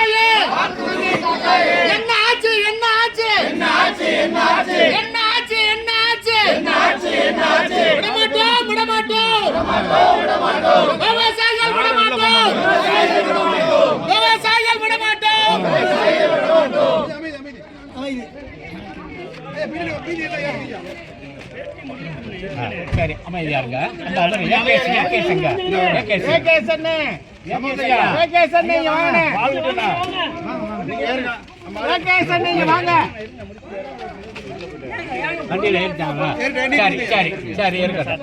காக்காயே என்ன ஆச்சு என்ன ஆச்சு என்ன ஆச்சு என்ன ஆச்சு என்ன ஆச்சு என்ன ஆச்சு என்ன ஆச்சு என்ன ஆச்சு விடமாட்டோம் விடமாட்டோம் விடமாட்டோம் விவசாயிகள் விடமாட்டோம் விவசாயிகள் விடமாட்டோம் சரி அமைதியா இருங்க. வண்டியில ஏறிட்டாங்களா? சரி சரி சரி இருக்கட்டும்.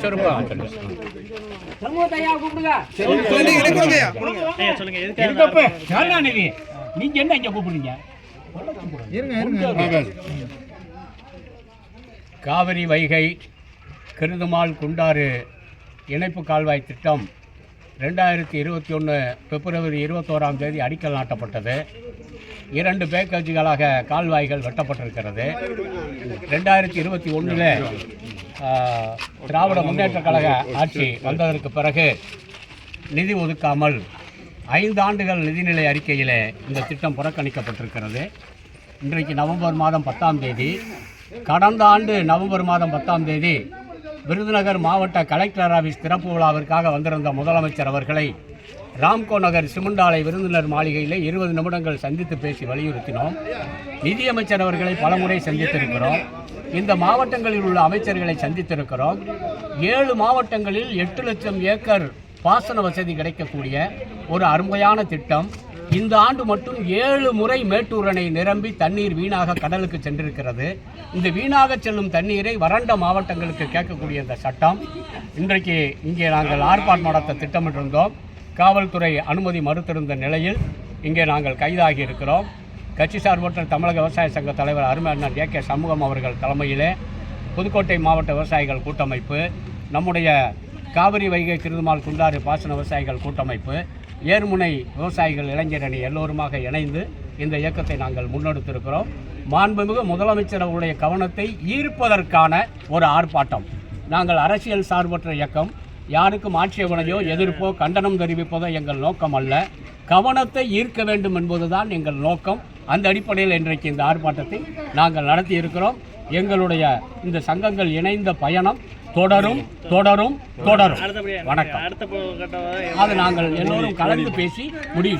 சொருப்பம் நீங்க என்ன இங்க கூப்பிடுறீங்க? காவிரி வைகை கிருதுமால் குண்டாறு இணைப்பு கால்வாய் திட்டம் 2021 பிப்ரவரி 21ஆம் தேதி அடிக்கல் நாட்டப்பட்டது. 2 பேக்கேஜுகளாக கால்வாய்கள் வெட்டப்பட்டிருக்கிறது. 2021 திராவிட முன்னேற்ற கழக ஆட்சி வந்ததற்கு பிறகு நிதி ஒதுக்காமல் 5 ஆண்டுகள் நிதிநிலை அறிக்கையில் இந்த திட்டம் புறக்கணிக்கப்பட்டிருக்கிறது. இன்றைக்கு நவம்பர் மாதம் 10ஆம் தேதி, கடந்த ஆண்டு நவம்பர் மாதம் 10ஆம் தேதி விருதுநகர் மாவட்ட கலெக்டர் ஆஃபீஸ் திறப்பு விழாவிற்காக வந்திருந்த முதலமைச்சர் அவர்களை ராம்கோ நகர் சிமுண்டாலை விருந்தினர் மாளிகையில் 20 நிமிடங்கள் சந்தித்து பேசி வலியுறுத்தினோம். நிதியமைச்சர் அவர்களை பலமுறை சந்தித்திருக்கிறோம். இந்த மாவட்டங்களில் உள்ள அமைச்சர்களை சந்தித்திருக்கிறோம். 7 மாவட்டங்களில் 8 லட்சம் ஏக்கர் பாசன வசதி கிடைக்கக்கூடிய ஒரு அருமையான திட்டம். இந்த ஆண்டு மட்டும் 7 முறை மேட்டூர் அணை நிரம்பி தண்ணீர் வீணாக கடலுக்கு சென்றிருக்கிறது. இந்த வீணாக செல்லும் தண்ணீரை வறண்ட மாவட்டங்களுக்கு கேட்கக்கூடிய இந்த சட்டம் இன்றைக்கு இங்கே நாங்கள் ஆர்ப்பாட்டம் நடத்த திட்டமிட்டிருந்தோம். காவல்துறை அனுமதி மறுத்திருந்த நிலையில் இங்கே நாங்கள் கைதாகி இருக்கிறோம். கட்சி சார்பற்ற தமிழக விவசாய சங்க தலைவர் அருமை அண்ணன் ஏ.கே. சண்முகம் அவர்கள் தலைமையிலே புதுக்கோட்டை மாவட்ட விவசாயிகள் கூட்டமைப்பு, நம்முடைய காவிரி வைகை கிருதுமால் குண்டாறு பாசன விவசாயிகள் கூட்டமைப்பு, ஏர்முனை விவசாயிகள் இளைஞரணி எல்லோருமாக இணைந்து இந்த இயக்கத்தை நாங்கள் முன்னெடுத்திருக்கிறோம். மாண்புமிகு முதலமைச்சர் அவருடைய கவனத்தை ஈர்ப்பதற்கான ஒரு ஆர்ப்பாட்டம். நாங்கள் அரசியல் சார்பற்ற இயக்கம், யாருக்கும் ஆட்சேபனையோ எதிர்ப்போ கண்டனம் தெரிவிப்பதோ எங்கள் நோக்கம் அல்ல. கவனத்தை ஈர்க்க வேண்டும் என்பதுதான் எங்கள் நோக்கம். அந்த அடிப்படையில் இன்றைக்கு இந்த ஆர்ப்பாட்டத்தை நாங்கள் நடத்தி இருக்கிறோம். எங்களுடைய இந்த சங்கங்கள் இணைந்த பயணம் தொடரும் தொடரும் தொடரும். வணக்கம். அது நாங்கள் எல்லோரும் கலந்து பேசி முடிவு